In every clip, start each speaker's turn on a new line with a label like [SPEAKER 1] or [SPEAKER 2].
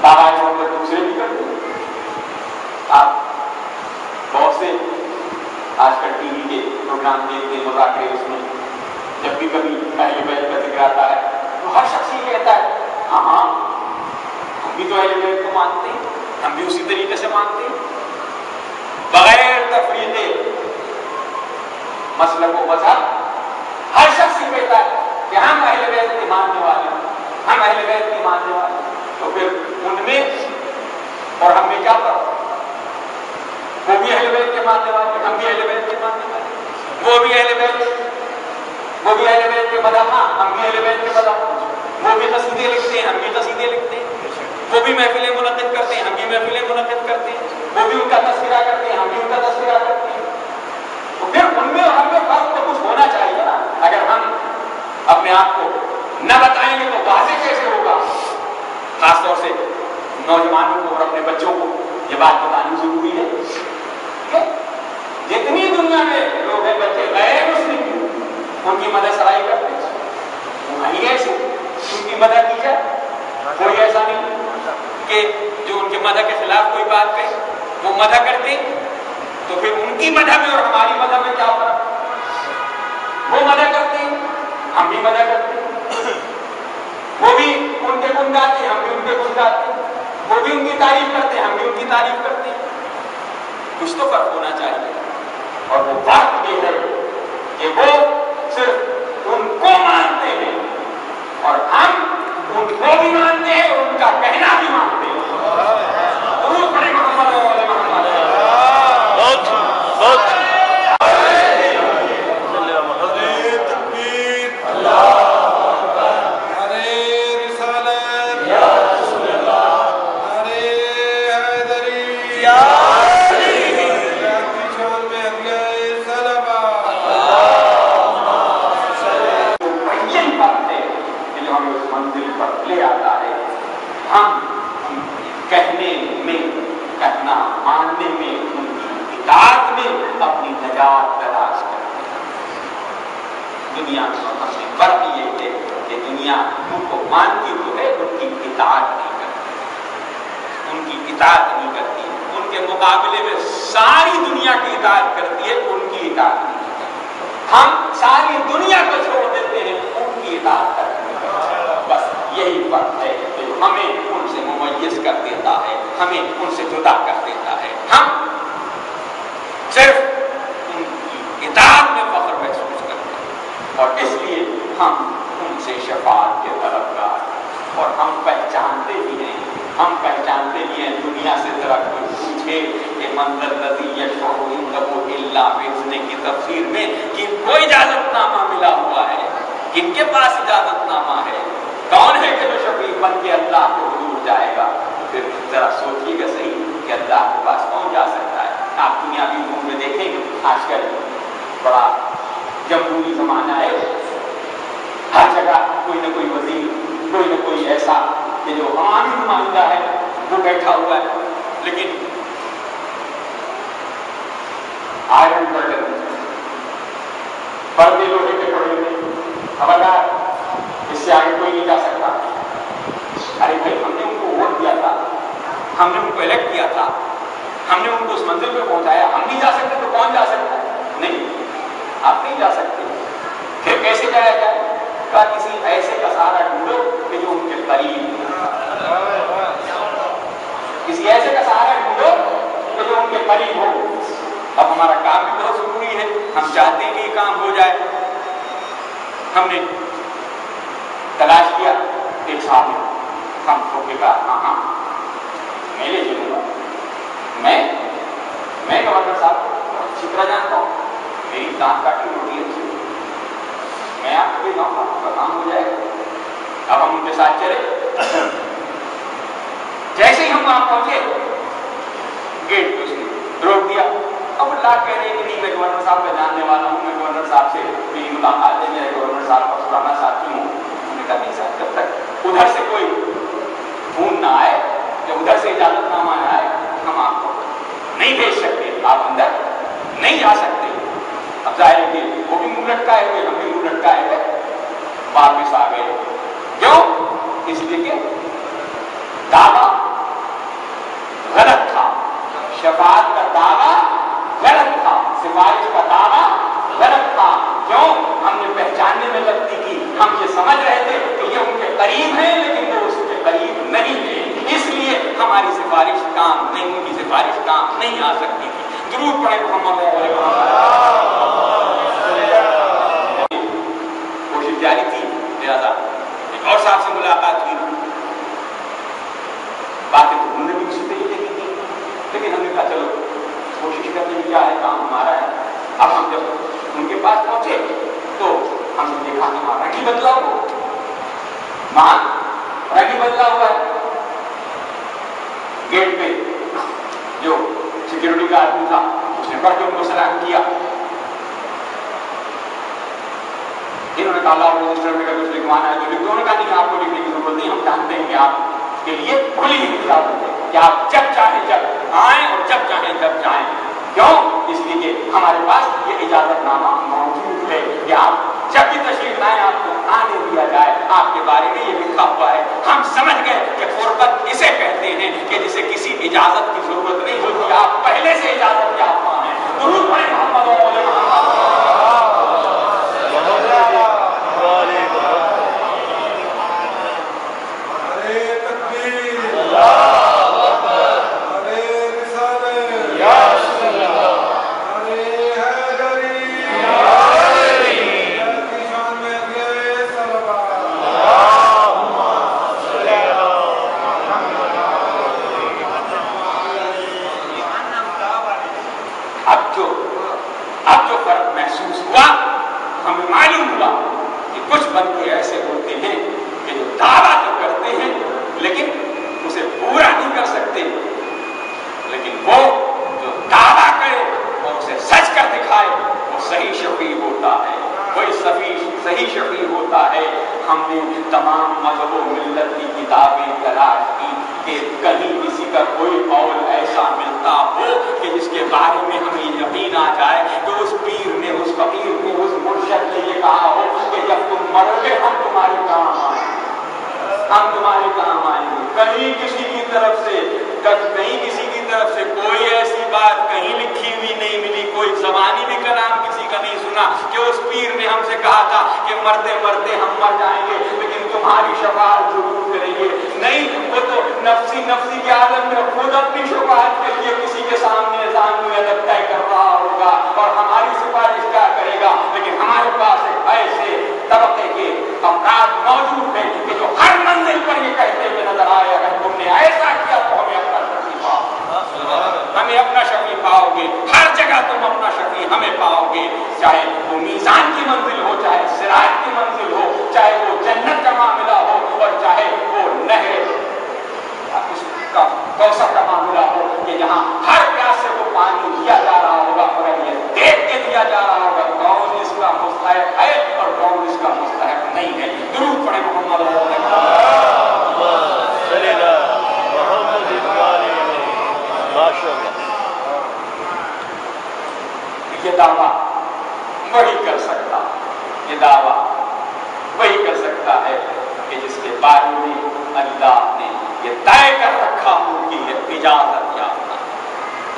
[SPEAKER 1] बाबा छोड़ कर दूसरे भी करते हैं। आप बहुत से आजकल टीवी के प्रोग्राम देखते हैं, मुज़ाकरे, उसमें जब भी कभी अहले बैत का जिक्र आता है तो हर शख्स ये कहता है हाँ हाँ हम भी तो अहले बैत को मानते हैं, हम भी उसी तरीके से मानते हैं, बगैर तफरीक़े मसलक व मज़हब। हर शख्स ये कहता है कि हम अहले बैत के मानने वाले हैं, हम अहले बैत के मानने वाले हैं। तो फिर उनमें और हमें क्या फर्क? वो भी अहले बैत के मानने वाले, हम भी अहले बैत के मानने वाले, वो भी अहले बैत के मज़हब, हम भी अहले बैत के मज़हब, वो भी कसीदे लिखते हैं, हम भी कसीदे लिखते हैं, वो भी महफिलें मुनक़्क़िद करते हैं, हम भी महफिलें मुनक़्क़िद करते हैं, वो भी उनका तज़किरा करते हैं, हम भी उनका तज़किरा करते हैं। तो फिर उनमें और हमें फर्क तो कुछ होना चाहिए ना। अगर हम अपने आप को न बताएंगे तो वाज़ेह कैसे होगा? खासतौर से नौजवानों को और अपने बच्चों को ये बात बतानी जरूरी है कि जितनी दुनिया में लोग हैं बच्चे गैर मुस्लिम उनकी मदद सराई करते हैं, वहीं ऐसे उनकी मदद की जाए। कोई ऐसा नहीं कि जो उनके मदद के खिलाफ कोई बात कहे, वो मदद करते तो फिर उनकी मदद में और हमारी मदद में क्या फर्क? वो मदद करते हैं, हम भी मदद करते हैं, वो भी उनके गुण गाते हैं, हम भी उनके गुण गाते हैं, वो भी उनकी तारीफ करते हैं, हम भी उनकी तारीफ करते हैं। कुछ तो फर्क होना चाहिए, और वो फर्क ये है कि वो सिर्फ उनको मानते हैं और हम उनको भी मानते हैं, उनका कहना भी मानते हैं। हम कहने में, कहना मानने में, उनकी इताअत में अपनी नजात तलाश करते हैं। दुनिया में हमने फर्क ये है कि दुनिया उनको मानती तो है, उनकी इताअत नहीं करती, उनकी इताअत नहीं करती। उनके मुकाबले में सारी दुनिया की इताअत करती है, उनकी इताअत नहीं करती। हम सारी दुनिया को छोड़ देते हैं, उनकी इताअत करते हैं। बस यही फर्क है जो हमें उनसे मुमय्यज़ कर देता है, हमें उनसे जुदा कर देता है। हम सिर्फ उनकी इताअत में फख्र महसूस करते हैं और इसलिए हम उनसे शफाअत के तलबगार, और हम पहचानते भी हैं, हम पहचानते भी हैं। दुनिया से जरा कोई पूछे कि मंज़ल लज़ी यशफ़अउ इंदहु इल्ला बिइज़्निही की तफसीर में कि कोई इजाज़तनामा मिला हुआ है, किनके पास इजाज़तनामा है, कौन है कि जो शफीक बन के अल्लाह के हुजूर जाएगा? फिर जरा सोचिएगा सही कि अल्लाह के पास कौन जा सकता है। आप दुनियावी उमूर में देखेंगे, आजकल बड़ा जमहूरी ज़माना है, हर जगह कोई न कोई वज़ीर, कोई न कोई ऐसा कि जो अवामी नुमाइंदा है वो बैठा हुआ है, लेकिन आयरन कर्टन, पर्दे लोहे के पड़े हुए, खबरदार इससे आगे कोई नहीं जा सकता। अरे भाई, हमने उनको वोट दिया था, हमने उनको इलेक्ट किया था, हमने उनको उस मंजिल पे पहुंचाया, हम नहीं जा सकते तो कौन जा सकता है? नहीं, आप नहीं जा सकते। फिर कैसे जाया जाए? का किसी ऐसे का सहारा ढूंढो कि जो उनके करीब, किसी ऐसे का सहारा ढूंढो कि जो उनके करीब हो। अब हमारा काम भी बहुत जरूरी है, हम चाहते हैं कि ये काम हो जाए। हमने तलाश किया एक साहब ने, हमको कहा हाँ मैं ले चलूँगा, मैं गवर्नर साहब अच्छी तरह जानता हूँ, मेरी दांत काटी रोटी अच्छी, मैं आपको भी गाँव आपका काम हो जाएगा। अब हम उनके साथ चले। जैसे ही हम वहाँ पहुँचे, गेट पे उसने रोक दिया। अब ला कह रहे कि नहीं, मैं गवर्नर साहब का जानने वाला हूँ, मैं गवर्नर साहब से मेरी मुलाकात है, मैं गवर्नर साहब का पुराना साथी हूँ। नहीं साहब, जब तक उधर से कोई फोन ना आए, जब उधर से इजाजतनामा ना आए, हम आपको नहीं भेज सकते, आप अंदर नहीं जा सकते। अब जाहिर है कि वो भी मुंह लटकाए हुए, हम भी मुंह लटकाए हुए वापिस आ गए। क्यों? इसलिए कि दावा समझ रहे थे कि ये उनके करीब हैं, लेकिन वो उसके करीब नहीं है, इसलिए हमारी सिफारिश काम नहीं, उनकी सिफारिश काम नहीं आ सकती थी। दुरूद पढ़े मोहम्मद। कोशिश जारी थी, लिहाजा एक और साहब से मुलाकात हुई, बातें तो उन्होंने भी उसी तरीके की थी, लेकिन हमने कहा चलो कोशिश करते हैं, क्या है, काम हमारा है। अब हम जब उनके पास पहुंचे तो हमने देखा कि वहां रंग बदला हुआ, वहां रंग बदला हुआ है। गेट पे जो सिक्योरिटी का आदमी था उसने बढ़ के उनको सलाम किया। इन्होंने कहा रजिस्टर में कुछ लिखवाना है तो लिख दो। उन्होंने कहा नहीं, आपको लिखने की जरूरत नहीं, हम जानते हैं कि आपके लिए खुली इजाजत है कि आप जब चाहें जब आए और जब चाहें जब जाएं। क्यों? इसलिए हमारे पास ये इजाजतनामा मौजूद है कि आप जब भी तशरीफ लाएं आपको आने दिया जाए। आपके बारे में ये लिखा हुआ है। हम समझ गए कि फुर्बत इसे कहते हैं कि जिसे किसी इजाजत की जरूरत नहीं होती, आप पहले से इजाजत याफ्ता हैं। दुरूद पढ़े मोहम्मद। अब जो फर्क महसूस हुआ, हमें मालूम हुआ कि कुछ बंदे ऐसे होते हैं कि जो दावा तो करते हैं लेकिन उसे पूरा नहीं कर सकते, लेकिन वो जो दावा करे और उसे सच कर दिखाए वो सही शफी होता है, वही सही शफी होता है। हमने तमाम मजहबों मिल्लत की किताबें तलाश की कि कहीं किसी का कोई कौल ऐसा मिलता हो कि जिसके बारे में हमें यकीन आ जाए कि उस पीर ने, उस फकीर ने, उस मुर्शिद ने ये कहा हो कि जब तुम मरोगे हम तुम्हारे काम आएंगे, हम तुम्हारे काम आएंगे। कहीं किसी की तरफ से कोई ऐसी बात कहीं लिखी हुई नहीं मिली, कोई ज़बानी भी कलाम किसी का नहीं सुना कि उस पीर ने हमसे कहा था कि मरते मरते हम मर जाएंगे लेकिन तुम्हारी शफाअत जरूर करेंगे। नहीं, वो तो नफ्सी के आलम में खुद अपनी शफाअत के लिए किसी के सामने अदब तय कर रहा होगा और हमारी सिफारिश क्या करेगा। लेकिन हमारे पास ऐसे तबके के अफराद मौजूद हैं कि जो हर मंजिल पर ये कहते हुए नजर आए, अगर तुमने ऐसा किया तो हमें अपना शफी पाओगे, हर जगह तुम अपना शफी हमें पाओगे, चाहे वो मीज़ान की मंजिल हो, चाहे सिरात की मंजिल हो, चाहे वो जन्नत का मामला हो और चाहे वो नहर उसका कौसर का मामला हो कि जहाँ हर प्यासे को पानी दिया जा रहा होगा मगर ये देख के दिया जा रहा होगा कौन इसका मुस्तहिक है और कौन इसका मुस्तहिक नहीं है। दुरूद पढ़े मोहम्मद। ये दावा वही कर सकता, ये दावा वही कर सकता है कि जिसके बारे में अल्लाह ने ये तय कर रखा हो कि ये इजाजत याफ्ता है,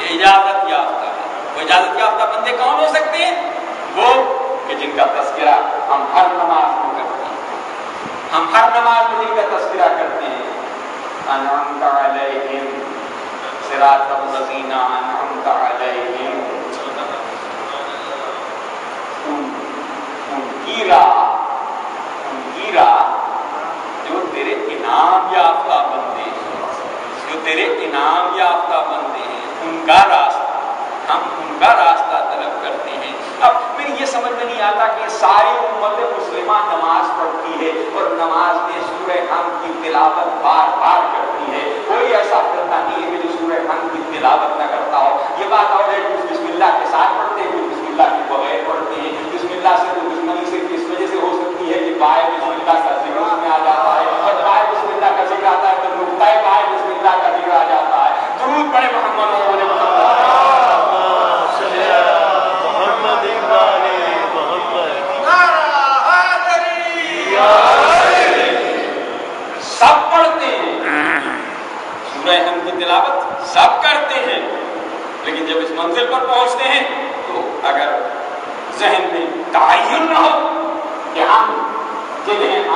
[SPEAKER 1] ये इजाजत याफ्ता है। वो इजाजत याफ्ता बंदे कौन हो सकते हैं? वो कि जिनका तस्करा हम हर नमाज में करते हैं, हम हर नमाज में जिनका तस्करा करते हैं। अनअमता अलैहिम सिरातल लज़ीना अनअमता अलैहिम, उनकी राह जो तेरे इनाम याफ्ता बंदे हैं, जो तेरे इनाम याफ्ता बंदे हैं, उनका रास्ता, हम उनका रास्ता तलब करते हैं। अब मेरी ये समझ में नहीं आता कि सारी उम्मत मुस्लिमा नमाज पढ़ती है और नमाज में सूरह हम की तिलावत बार बार करती है, कोई ऐसा करता नहीं है कि जो सूरह हम की तिलावत न करता हो। ये बात और है कुछ बिस्मिल्लाह के साथ पढ़ते हैं, कुछ बिस्मिल्लाह के बगैर पढ़ते हैं। बिस्मिल्लाह से तो दुश्मनी सिर्फ इस वजह से हो सकती है कि बाय बिस्मिल्लाह का जिक्र उसमें आ जाता है और बाय बिस्मिल्लाह का जिक्र आता है तो नुक्ता बाय बिस्मिल्लाह का जिक्र आ जाता है। दुरूद पढ़े मोहम्मद। सब पढ़ते हैं सूरह हम की तिलावत, सब करते हैं, लेकिन जब इस मंजिल पर पहुंचते हैं तो अगर ज़हन में ताय्युन न हो कि हम जिन्हें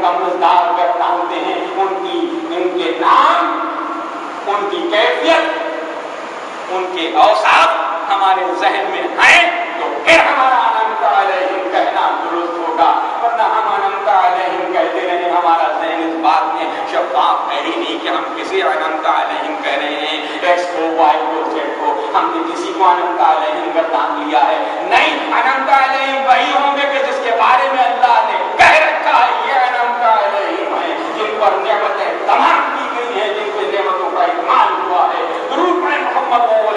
[SPEAKER 1] ان کا مزدار اگر ڈالتے ہیں ان کے نام، ان کی کیفیت، ان کے اوصاف ہمارے ذہن میں ہیں تو پھر ہمارا انعمت علیہم کہنا درست ہوگا، ورنہ ہم انعمت علیہم کہتے رہے ہمارا ذہن اس بات میں شفاف ہے ہی نہیں کہ ہم کسی انعمت علیہم کہہ رہے ہیں، ایکس کو وائی کو زیڈ کو، ہم نے کسی کو انعمت علیہم گردان لیا ہے؟ نہیں، انعمت علیہم وہی ہوں گے کہ جس کے بارے میں اللہ نے کہہ رکھا ہے یہ انعمت علیہم ہے، جن پر نعمتیں تمام کی گئی ہیں، جن کی نعمتوں کا اکمال ہوا ہے۔ درود پڑھیں محمد علیہ وسلم۔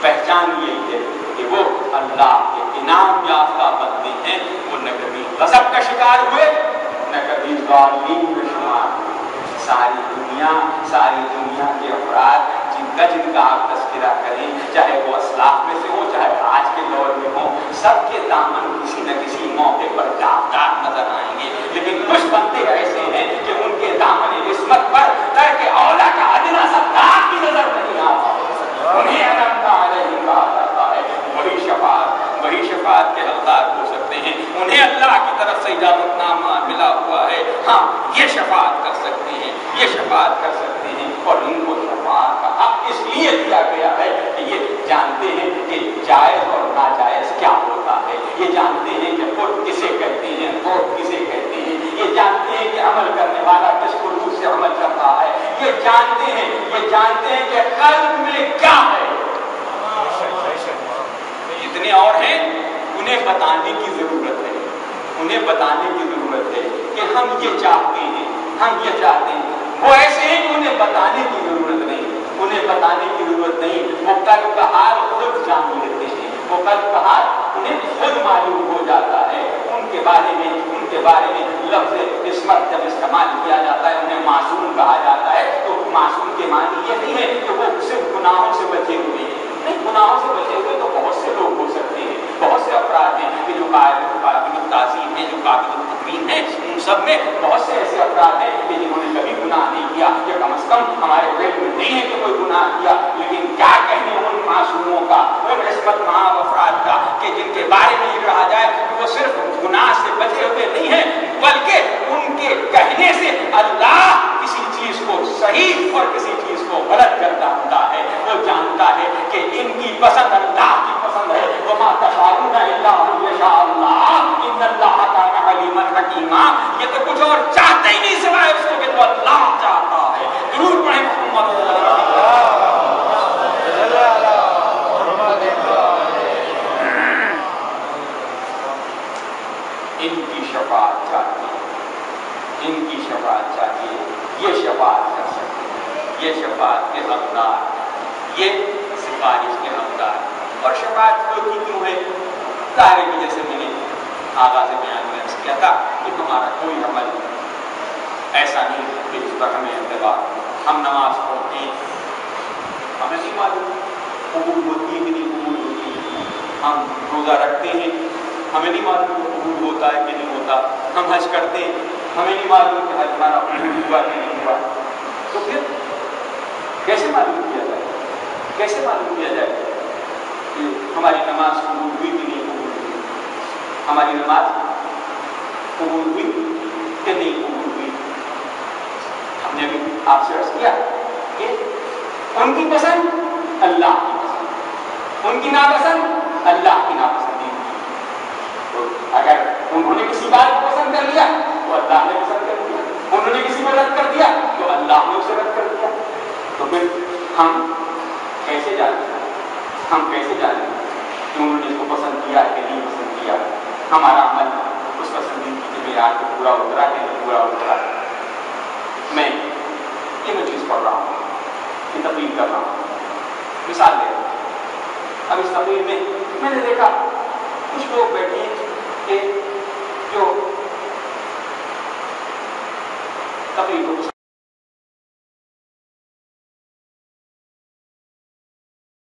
[SPEAKER 1] پہچان یہی ہے کہ وہ اللہ کے انعام یافتہ بندے ہیں، وہ نہ کبھی غضب کا شکار ہوئے نہ کبھی ظالمین کا شمار۔ ساری دنیا کے افراد جن کا آپ تذکرہ کریں، چاہے وہ اسلاف میں سے ہو چاہے آج کے دور میں ہو، سب کے دامن کسی نہ کسی موقع پر داغدار نظر آئیں گے، لیکن کچھ بندے ایسے ہیں کہ ان کے دامن عصمت پر ترک اولا کا ادنا سا داغ بھی نظر نہیں آتا، انہیں انعمت علیہم کہا جاتا ہے۔ وہی شفاعت کے حقدار ہو سکتے ہیں، انہیں اللہ کی طرف سے اجازت نامہ ملا ہوا ہے، ہاں یہ شفاعت کر سکتے ہیں، اور ان کو شفاعت کا حق اس لیے دیا گیا ہے کہ یہ جانتے ہیں کہ جائز اور ناجائز کیا ہوتا ہے، یہ جانتے ہیں کہ خود کسے کہتے ہیں، خود کسے کہتے ہیں، یہ جانتے ہیں کہ عمل کرنے والا کس قلوب سے عمل کر رہا ہے، یہ جانتے ہیں کہ قلب میں کیا ہے۔ جتنے اور ہیں انہیں بتانے کی ضرورت ہے کہ ہم یہ چاہتے ہیں، وہ ایسے ہیں کہ انہیں بتانے کی ضرورت نہیں، وہ قلب کا حال خود جان لیتے ہیں، وہ قلب کا حال انہیں خود معلوم ہو جاتا ہے۔ ان کے بارے میں لفظ عصمت جب استعمال کیا جاتا ہے، انہیں معصوم کہا جاتا ہے، تو معصوم کے معنی یہ نہیں ہے کہ وہ صرف گناہوں سے بچے ہوئے ہیں، نہیں، گناہوں سے بچے ہوئے تو بہت سے لوگ ہو سکتے ہیں، بہت سے افراد ہیں کہ جو قابل التعظیم ہیں، جو قابل التکریم ہیں، ان سب میں بہت سے ایسے افراد ہیں کہ جنہوں نے کبھی گناہ نہیں کیا، یا کم از کم ہمارے علم میں نہیں ہے کہ کوئی گناہ کیا، لیکن کیا کہنے ان معصوموں کا، ان عصمت مآب افراد کا کہ جن کے بارے میں یہ کہا جائے کہ وہ صرف گناہ سے بچے ہوئے نہیں ہیں، بلکہ ان کے کہنے سے اللہ کسی چیز کو صحیح اور کسی چیز کو غلط کرتا ہوتا ہے، وہ جانتا ہے کہ ان کی پسند اللہ کی پسند ہے، وما تشاءون الا ان یشاء اللہ ان اللہ کان علیما حکیما، یہ تو کچھ اور چاہتے ہی نہیں سوائے اس کو کہ تو اللہ چاہتا ہے۔ درود پڑھیں محمد صلی اللہ علیہ وسلم۔ ان کی شفاعت چاہیے، یہ شفاعت کر سکتے ہیں، یہ شفاعت کے حقدار، یہ سفارش کے حقدار۔ اور شفاعت ہوتی کیوں ہے؟ ظاہر ہے کہ جیسے میں نے آغاز بیان میں عرض کیا تھا کہ ہمارا کوئی عمل ایسا نہیں کہ جس پر ہمیں اعتبار، ہم نماز پڑھتے ہیں، ہمیں نہیں معلوم قبول ہوتی ہے کہ نہیں قبول ہوتی ہے، ہم روزہ رکھتے ہیں، ہمیں نہیں معلوم قبول ہوتا ہے کہ نہیں ہوتا، ہم حج کرتے ہیں، ہمیں نہیں معلوم کہ حج ہمارا قبول ہوا کہ نہیں ہوا، تو پھر کیسے معلوم کیا جائے کہ ہماری نماز قبول ہوئی کہ نہیں قبول ہوئی، ہماری نماز قبول ہوئی کہ نہیں قبول ہوئی؟ ہم نے ابھی آپ سے عرض کیا کہ ان کی پسند اللہ کی پسند، ان کی ناپسند اللہ کی ناپسندی، تو اگر انہوں نے کسی بات کو پسند کر لیا تو اللہ نے پسند کر دیا، انہوں نے کسی کو رد کر دیا تو اللہ نے اسے رد کر دیا، تو پھر ہم کیسے جانیں کہ انہوں نے اس کو پسند کیا کہ نہیں پسند کیا؟ ہمارا عمل اس پسندیدگی کے معیار کو پورا اترا کہ نہیں پورا اترا؟ میں یہ مجلس پڑھ رہا ہوں، یہ تقریر کر رہا ہوں، مثال دے رہا ہوں، اب اس تقریر میں نے دیکھا کچھ لوگ بیٹھے ہیں کہ جو تقریر کو